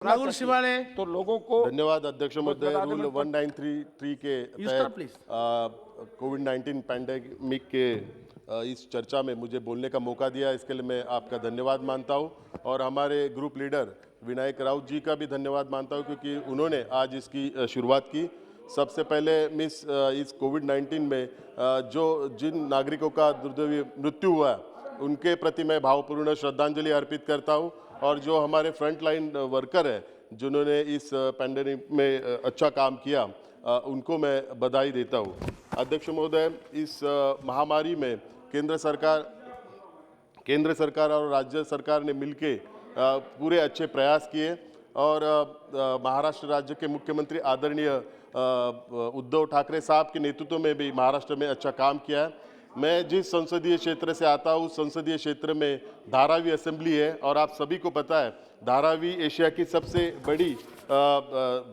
राहुल शिवाले, तो लोगों को धन्यवाद अध्यक्ष महोदय। बता दें रूल मैं- 1933 के You stop, please. Covid pandemic के इस चर्चा में मुझे बोलने का मौका दिया, इसके लिए मैं आपका धन्यवाद मानता हूं और हमारे ग्रुप लीडर विनायक राउत जी का भी धन्यवाद मानता हूं क्योंकि उन्होंने आज इसकी शुरुआत की। सबसे पहले इस कोविड-19 में जिन नागरिकों का दुर्दैवी मृत्यु हुआ उनके प्रति मैं भावपूर्ण श्रद्धांजलि अर्पित करता हूं और जो हमारे फ्रंट लाइन वर्कर है जिन्होंने इस पैंडेमिक में अच्छा काम किया उनको मैं बधाई देता हूं। अध्यक्ष महोदय, इस महामारी में केंद्र सरकार और राज्य सरकार ने मिलके पूरे अच्छे प्रयास किए और महाराष्ट्र राज्य के मुख्यमंत्री आदरणीय उद्धव ठाकरे साहब के नेतृत्व में भी महाराष्ट्र में अच्छा काम किया है। मैं जिस संसदीय क्षेत्र से आता हूँ उस संसदीय क्षेत्र में धारावी असेंबली है और आप सभी को पता है धारावी एशिया की सबसे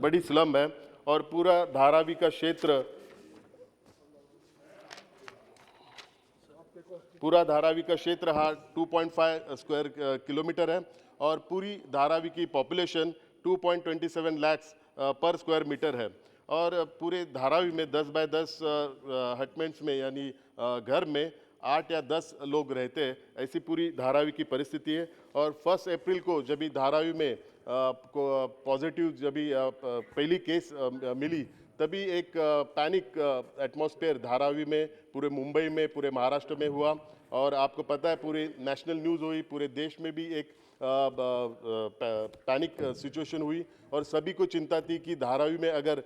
बड़ी स्लम है और पूरा धारावी का क्षेत्र हाँ 2.5 स्क्वायर किलोमीटर है और पूरी धारावी की पॉपुलेशन 2.27 लाख पर स्क्वायर मीटर है और पूरे धारावी में 10 बाय 10 हटमेंट्स में यानी घर में 8 या 10 लोग रहते हैं, ऐसी पूरी धारावी की परिस्थिति है। और 1 अप्रैल को जब भी धारावी में पॉजिटिव जब भी पहली केस मिली तभी एक पैनिक एटमॉस्फेयर धारावी में, पूरे मुंबई में, पूरे महाराष्ट्र में हुआ और आपको पता है पूरी नेशनल न्यूज़ हुई, पूरे देश में भी एक पैनिक सिचुएशन हुई और सभी को चिंता थी कि धारावी में अगर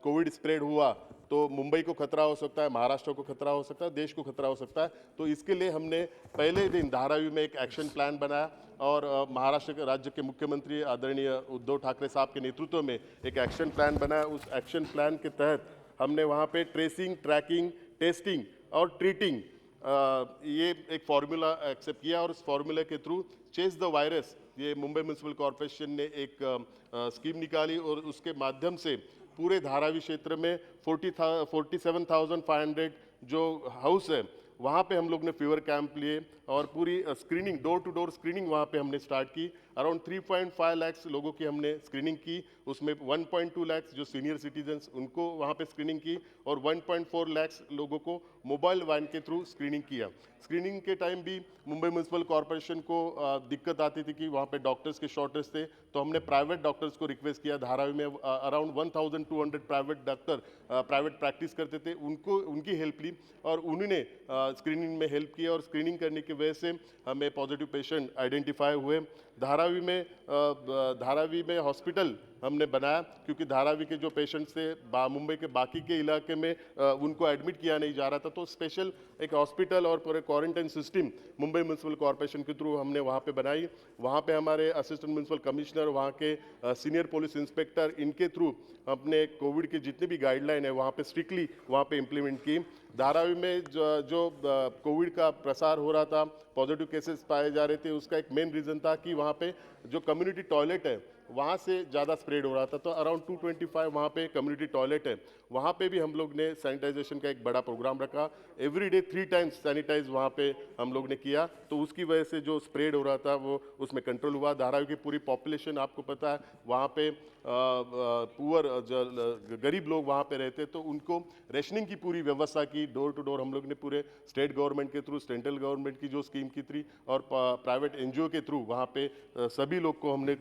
कोविड स्प्रेड हुआ तो मुंबई को खतरा हो सकता है, महाराष्ट्र को खतरा हो सकता है, देश को खतरा हो सकता है। तो इसके लिए हमने पहले दिन धारावी में एक एक्शन प्लान बनाया और महाराष्ट्र के राज्य के मुख्यमंत्री आदरणीय उद्धव ठाकरे साहब के नेतृत्व में एक एक्शन प्लान बनाया। उस एक्शन प्लान के तहत हमने वहाँ पे ट्रेसिंग, ट्रैकिंग, टेस्टिंग और ट्रीटिंग ये एक फार्मूला एक्सेप्ट किया और उस फार्मूला के थ्रू चेस द वायरस ये मुंबई म्युनिसिपल कॉरपोरेशन ने एक स्कीम निकाली और उसके माध्यम से पूरे धारावी क्षेत्र में 47,500 जो हाउस है वहाँ पे हम लोग ने फीवर कैंप लिए और पूरी screening, door to door screening वहाँ पे हमने स्टार्ट की। अराउंड 3.5 लाख लोगों की हमने स्क्रीनिंग की, उसमें 1.2 लाख जो सीनियर सिटीजन्स उनको वहाँ पे स्क्रीनिंग की और 1.4 लाख लोगों को मोबाइल वैन के थ्रू स्क्रीनिंग किया। स्क्रीनिंग के टाइम भी मुंबई म्युनिसिपल कॉरपोरेशन को दिक्कत आती थी कि वहाँ पे डॉक्टर्स के शॉर्टेज थे, तो हमने प्राइवेट डॉक्टर्स को रिक्वेस्ट किया। धारावी में around 1200 private doctor private practice करते थे, उनकी हेल्प ली और उन्होंने स्क्रीनिंग में हेल्प किया और स्क्रीनिंग करने की वजह से हमें पॉजिटिव पेशेंट आइडेंटिफाई हुए। धारावी में हॉस्पिटल हमने बनाया क्योंकि धारावी के जो पेशेंट्स थे मुंबई के बाकी के इलाके में उनको एडमिट किया नहीं जा रहा था, तो स्पेशल एक हॉस्पिटल और पूरे quarantine system Mumbai municipal corporation के थ्रू हमने वहाँ पे बनाई। वहाँ पे हमारे असिस्टेंट म्युनिसिपल कमिश्नर, वहाँ के सीनियर पुलिस इंस्पेक्टर, इनके थ्रू अपने कोविड के जितने भी गाइडलाइन है वहाँ पे स्ट्रिक्टली वहाँ पे इम्प्लीमेंट की। धारावी में जो कोविड का प्रसार हो रहा था, पॉजिटिव केसेस पाए जा रहे थे, उसका एक मेन रीज़न था कि वहाँ पे जो कम्युनिटी टॉयलेट है वहाँ से ज़्यादा स्प्रेड हो रहा था। तो अराउंड 225 वहाँ पे कम्युनिटी टॉयलेट है, वहाँ पे भी हम लोग ने सैनिटाइजेशन का एक बड़ा प्रोग्राम रखा। एवरीडे 3 टाइम्स सैनिटाइज वहाँ पे हम लोग ने किया, तो उसकी वजह से जो स्प्रेड हो रहा था वो उसमें कंट्रोल हुआ। धारावी की पूरी पॉपुलेशन आपको पता है वहाँ पे पुअर गरीब लोग वहाँ पे रहते, तो उनको रेशनिंग की पूरी व्यवस्था की। डोर टू डोर हम लोग ने पूरे स्टेट गवर्नमेंट के थ्रू, सेंट्रल गवर्नमेंट की जो स्कीम की थी और प्राइवेट एनजीओ के थ्रू वहाँ पे सभी लोग को हमने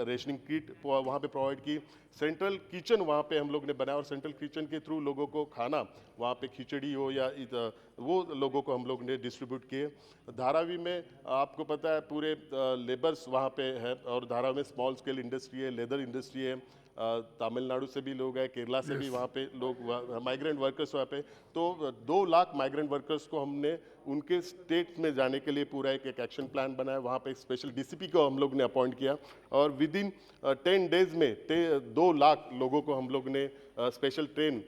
रेशनिंग किट वहाँ पे प्रोवाइड की। सेंट्रल किचन वहाँ पे हम लोग ने बनाया और सेंट्रल किचन के थ्रू लोगों को खाना वहाँ पे खिचड़ी हो या वो लोगों को हम लोग ने डिस्ट्रीब्यूट किए। धारावी में आपको पता है पूरे लेबर्स वहाँ पे है और धारावी में स्मॉल स्केल इंडस्ट्री है, लेदर इंडस्ट्री है, तमिलनाडु से भी लोग हैं, केरला से भी वहाँ पे लोग माइग्रेंट वर्कर्स वहाँ पे, तो 2 लाख माइग्रेंट वर्कर्स को हमने उनके स्टेट में जाने के लिए पूरा एक एक्शन प्लान बनाया। वहाँ पे एक स्पेशल डीसीपी को हम लोग ने अपॉइंट किया और विद इन 10 डेज में 2 लाख लोगों को हम लोग ने स्पेशल ट्रेन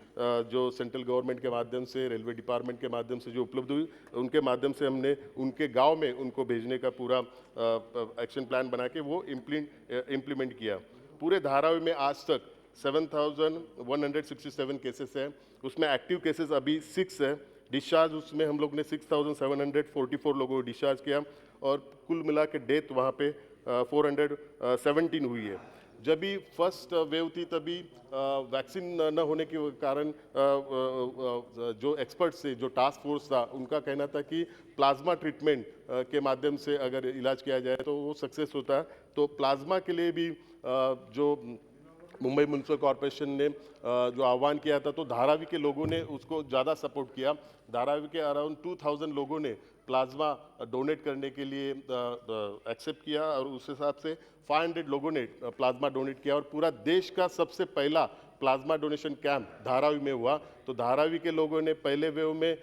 जो सेंट्रल गवर्नमेंट के माध्यम से, रेलवे डिपार्टमेंट के माध्यम से जो उपलब्ध हुई, उनके माध्यम से हमने उनके गाँव में उनको भेजने का पूरा एक्शन प्लान बना के वो इम्प्लीमेंट किया। पूरे धारावी में आज तक 7,167 केसेस हैं, उसमें एक्टिव केसेस अभी 6 है। डिस्चार्ज उसमें हम लोग ने 6,744 लोगों को डिस्चार्ज किया और कुल मिला के डेथ वहाँ पे 417 हुई है। जब भी फर्स्ट वेव थी तभी वैक्सीन न होने के कारण जो एक्सपर्ट्स थे, जो टास्क फोर्स था, उनका कहना था कि प्लाज्मा ट्रीटमेंट के माध्यम से अगर इलाज किया जाए तो वो सक्सेस होता है। तो प्लाज्मा के लिए भी जो मुंबई म्युनिसिपल कॉरपोरेशन ने जो आह्वान किया था, तो धारावी के लोगों ने उसको ज़्यादा सपोर्ट किया। धारावी के अराउंड 2000 लोगों ने प्लाज्मा डोनेट करने के लिए एक्सेप्ट किया और उस हिसाब से 500 लोगों ने प्लाज्मा डोनेट किया और पूरा देश का सबसे पहला प्लाज्मा डोनेशन कैंप धारावी में हुआ। तो धारावी के लोगों ने पहले वेव में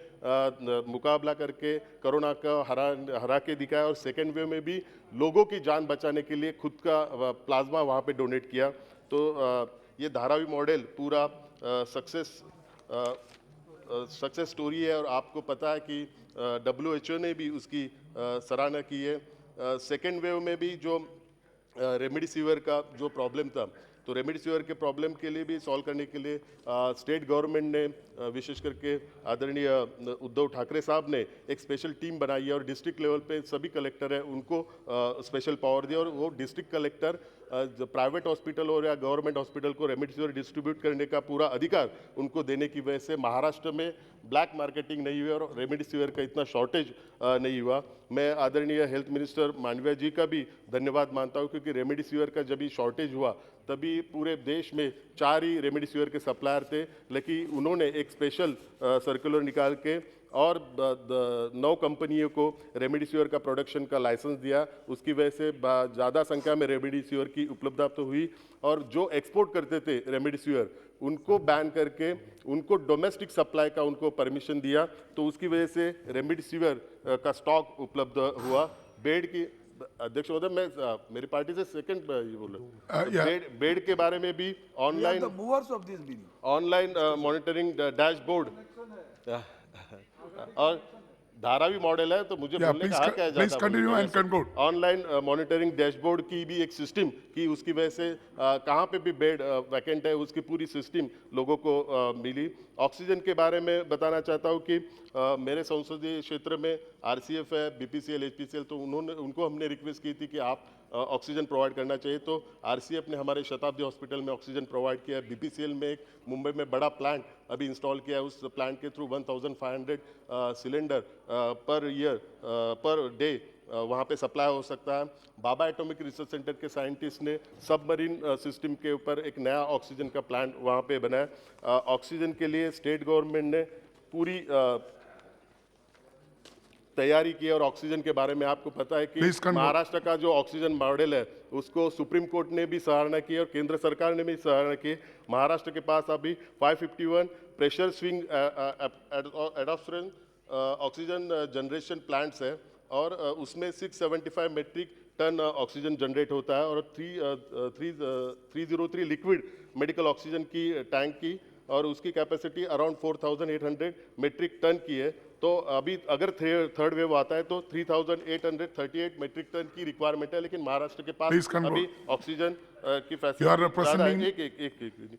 मुकाबला करके कोरोना का हरा के दिखाया और सेकेंड वेव में भी लोगों की जान बचाने के लिए खुद का प्लाज्मा वहाँ पे डोनेट किया। तो ये धारावी मॉडल पूरा सक्सेस स्टोरी है और आपको पता है कि WHO ने भी उसकी सराहना की है। सेकेंड वेव में भी जो रेमडेसिविर का जो प्रॉब्लम था, तो रेमडेसिविर के प्रॉब्लम के लिए भी सॉल्व करने के लिए स्टेट गवर्नमेंट ने विशेष करके आदरणीय उद्धव ठाकरे साहब ने एक स्पेशल टीम बनाई है और डिस्ट्रिक्ट लेवल पे सभी कलेक्टर हैं उनको स्पेशल पावर दिया और वो डिस्ट्रिक्ट कलेक्टर प्राइवेट हॉस्पिटल और या गवर्नमेंट हॉस्पिटल को रेमडेसिविर डिस्ट्रीब्यूट करने का पूरा अधिकार उनको देने की वजह से महाराष्ट्र में ब्लैक मार्केटिंग नहीं हुई और रेमडेसिविर का इतना शॉर्टेज नहीं हुआ। मैं आदरणीय हेल्थ मिनिस्टर मांडविया जी का भी धन्यवाद मानता हूँ, क्योंकि रेमडेसिविर का जब भी शॉर्टेज हुआ तभी पूरे देश में 4 ही रेमडेसिविर के सप्लायर थे, लेकिन उन्होंने एक स्पेशल सर्कुलर निकाल के और 9 कंपनियों को रेमडेसिविर का प्रोडक्शन का लाइसेंस दिया। उसकी वजह से ज़्यादा संख्या में रेमडेसिविर की उपलब्धता तो हुई और जो एक्सपोर्ट करते थे रेमडेसिविर उनको बैन करके उनको डोमेस्टिक सप्लाई का उनको परमिशन दिया। तो उसकी वजह से रेमडेसिविर का स्टॉक उपलब्ध हुआ। बेड की अध्यक्ष महोदय, मैं मेरी पार्टी से सेकंड ये बोल रहा हूँ, बेड के बारे में भी ऑनलाइन मॉनिटरिंग डैशबोर्ड और धारावी मॉडल है, तो मुझे बोलने का हक है ज़्यादा। ऑनलाइन मॉनिटरिंग डैशबोर्ड की भी एक सिस्टम की, उसकी वजह से कहाँ पे भी बेड वैकेंट है उसकी पूरी सिस्टम लोगों को मिली। ऑक्सीजन के बारे में बताना चाहता हूँ कि मेरे संसदीय क्षेत्र में RCF है, BPCL, HPCL, तो उनको हमने रिक्वेस्ट की थी कि आप ऑक्सीजन प्रोवाइड करना चाहिए। तो RCF ने हमारे शताब्दी हॉस्पिटल में ऑक्सीजन प्रोवाइड किया है। BPCL में एक मुंबई में बड़ा प्लांट अभी इंस्टॉल किया है, उस प्लांट के थ्रू 1500 सिलेंडर पर डे वहाँ पे सप्लाई हो सकता है। बाबा एटॉमिक रिसर्च सेंटर के साइंटिस्ट ने सबमरीन सिस्टम के ऊपर एक नया ऑक्सीजन का प्लांट वहाँ पे बनाया। ऑक्सीजन के लिए स्टेट गवर्नमेंट ने पूरी तैयारी की और ऑक्सीजन के बारे में आपको पता है कि महाराष्ट्र का जो ऑक्सीजन मॉडल है उसको सुप्रीम कोर्ट ने भी सराहना की और केंद्र सरकार ने भी सराहना की। महाराष्ट्र के पास अभी 551 pressure swing adoption oxygen generation plants है और उसमें 675 मेट्रिक टन ऑक्सीजन जनरेट होता है और 303 लिक्विड मेडिकल ऑक्सीजन की टैंक की और उसकी कैपेसिटी अराउंड 4800 मेट्रिक टन की है। तो अभी अगर थर्ड वेव आता है तो 3838 मेट्रिक टन की रिक्वायरमेंट है, लेकिन महाराष्ट्र के पास अभी ऑक्सीजन की facility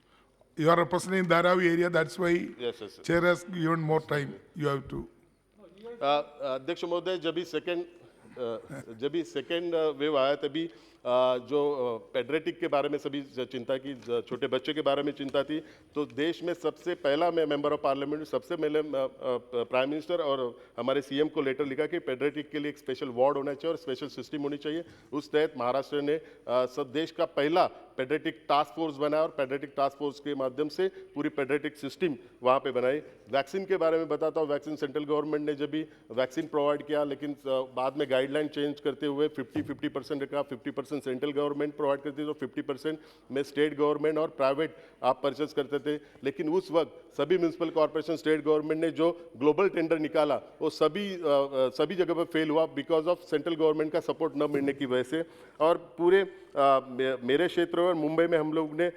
You are representing Dharavi area, that's why yes. chair has given more time. You have to. अध्यक्ष महोदय, जब भी सेकेंड वेव आया तभी जो पेड्रेटिक के बारे में सभी चिंता की, छोटे बच्चे के बारे में चिंता थी। तो देश में सबसे पहला मैं मेंबर ऑफ पार्लियामेंट, सबसे पहले प्राइम मिनिस्टर और हमारे CM को लेटर लिखा कि पेड्रेटिक के लिए एक स्पेशल वार्ड होना चाहिए और स्पेशल सिस्टम होनी चाहिए। उस तहत महाराष्ट्र ने सब देश का पहला पेड्रेटिक टास्क फोर्स बनाया और पेड्रेटिक टास्क फोर्स के माध्यम से पूरी पेड्रेटिक सिस्टम वहाँ पे बनाई। वैक्सीन के बारे में बताता हूँ, वैक्सीन सेंट्रल गवर्नमेंट ने जब भी वैक्सीन प्रोवाइड किया, लेकिन बाद में गाइडलाइन चेंज करते हुए 50% रखा, 50% सेंट्रल गवर्नमेंट प्रोवाइड करती थी, तो 50% में स्टेट गवर्नमेंट और प्राइवेट आप परचेज करते थे। लेकिन उस वक्त सभी म्यूनिसिपल कॉर्पोरेशन स्टेट गवर्नमेंट ने जो ग्लोबल टेंडर निकाला वो सभी जगह पर फेल हुआ बिकॉज ऑफ सेंट्रल गवर्नमेंट का सपोर्ट न मिलने की वजह से। और पूरे मेरे क्षेत्र और मुंबई में हम लोग ने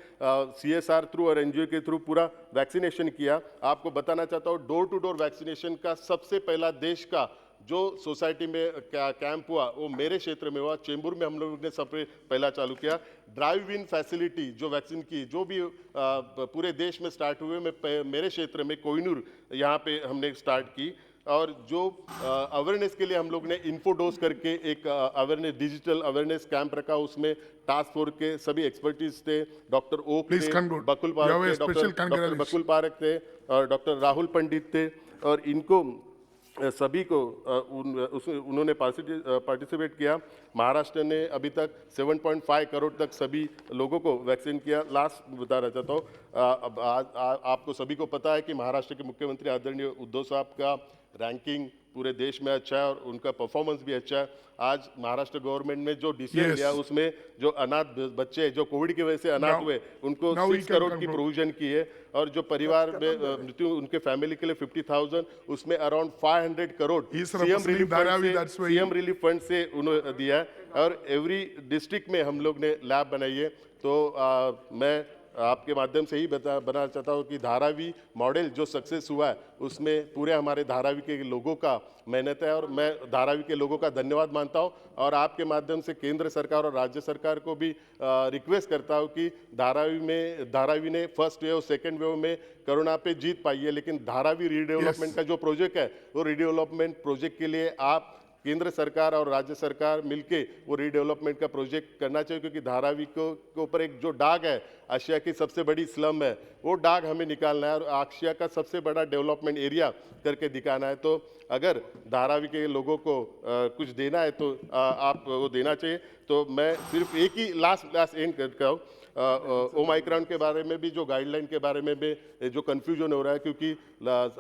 CSR थ्रू और NGO के थ्रू पूरा वैक्सीनेशन किया। आपको बताना चाहता हूँ, डोर टू डोर वैक्सीनेशन का सबसे पहला देश का जो सोसाइटी में कैंप हुआ वो मेरे क्षेत्र में हुआ। चेंबूर में हम लोगों ने सबसे पहला चालू किया। ड्राइव इन फैसिलिटी जो वैक्सीन की जो भी पूरे देश में स्टार्ट हुए, मेरे क्षेत्र में कोहिनूर यहाँ पे हमने स्टार्ट की। और जो अवेयरनेस के लिए हम लोग ने इन्फोडोज करके एक अवेयरनेस डिजिटल अवेयरनेस कैंप रखा, उसमें टास्क फोर्स के सभी एक्सपर्टीज थे, डॉक्टर ओक Please थे, conclude. Bakul You have park a थे, special डॉक्टर congratulations. बकुल पारक थे और डॉक्टर राहुल पंडित थे, और इनको सभी को उन्होंने पार्टिसिपेट किया। महाराष्ट्र ने अभी तक 7.5 करोड़ तक सभी लोगों को वैक्सीन किया। लास्ट बताना चाहता हूँ, अब आपको सभी को पता है कि महाराष्ट्र के मुख्यमंत्री आदरणीय उद्धव साहब का रैंकिंग पूरे देश में अच्छा है और उनका परफॉर्मेंस भी अच्छा है। आज महाराष्ट्र गवर्नमेंट ने जो डिसीजन Yes. लिया, उसमें जो अनाथ बच्चे जो कोविड की वजह से अनाथ Now- हुए, उनको now we 6 can करोड़ की conclude. प्रोविजन की है, और जो परिवार में मृत्यु उनके फैमिली के लिए 50,000, उसमें around 500 crore He is CM representing relief Dharavi, that's why CM relief fund से उन्होंने दिया है, और एवरी डिस्ट्रिक्ट में हम लोग ने लैब बनाई है। तो मैं आपके माध्यम से ही बनाना चाहता हूँ कि धारावी मॉडल जो सक्सेस हुआ है, उसमें पूरे हमारे धारावी के लोगों का मेहनत है, और मैं धारावी के लोगों का धन्यवाद मानता हूँ, और आपके माध्यम से केंद्र सरकार और राज्य सरकार को भी रिक्वेस्ट करता हूँ कि धारावी ने फर्स्ट वेव सेकेंड वेव में कोरोना पे जीत पाई है, लेकिन धारावी रीडेवलपमेंट का जो प्रोजेक्ट है, वो रीडेवलपमेंट प्रोजेक्ट के लिए आप केंद्र सरकार और राज्य सरकार मिलके वो रीडेवलपमेंट का प्रोजेक्ट करना चाहिए, क्योंकि धारावी के ऊपर एक जो दाग है, आशिया की सबसे बड़ी स्लम है, वो दाग हमें निकालना है और आशिया का सबसे बड़ा डेवलपमेंट एरिया करके दिखाना है। तो अगर धारावी के लोगों को कुछ देना है तो आप वो देना चाहिए। तो मैं सिर्फ एक ही लास्ट एंड करता हूँ, ओमाइक्रॉन के बारे में भी, जो गाइडलाइन के बारे में भी जो कन्फ्यूजन हो रहा है, क्योंकि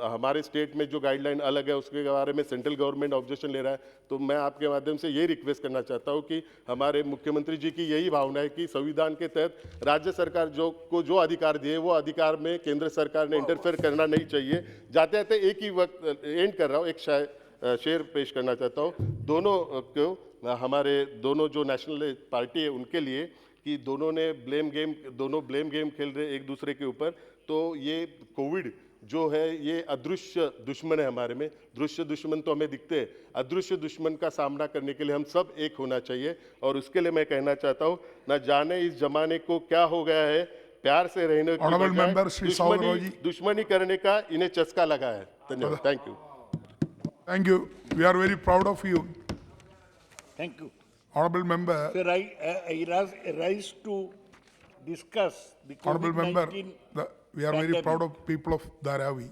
हमारे स्टेट में जो गाइडलाइन अलग है, उसके बारे में सेंट्रल गवर्नमेंट ऑब्जेक्शन ले रहा है। तो मैं आपके माध्यम से ये रिक्वेस्ट करना चाहता हूँ कि हमारे मुख्यमंत्री जी की यही भावना है कि संविधान के तहत राज्य सरकार जो अधिकार दिए, वो अधिकार में केंद्र सरकार ने इंटरफेयर करना नहीं चाहिए। जाते जाते एक ही वक्त एंड कर रहा हूँ, एक शेर पेश करना चाहता हूँ दोनों को, हमारे दोनों जो नेशनल पार्टी है उनके लिए, कि दोनों ब्लेम गेम खेल रहे एक दूसरे के ऊपर। तो ये कोविड जो है, ये अदृश्य दुश्मन है हमारे में। दृश्य दुश्मन तो हमें दिखते हैं, अदृश्य दुश्मन का सामना करने के लिए हम सब एक होना चाहिए। और उसके लिए मैं कहना चाहता हूँ, न जाने इस जमाने को क्या हो गया है, प्यार से रहने की Honorable बजाय member Shri Saurabh ji. दुश्मनी करने का इन्हें चस्का लगा है। धन्यवाद। Thank you. Thank you. We are very proud of you. Thank you. Honorable member, Sir, I rise to discuss the honorable member, COVID-19 we are very pandemic. proud of people of Dharavi.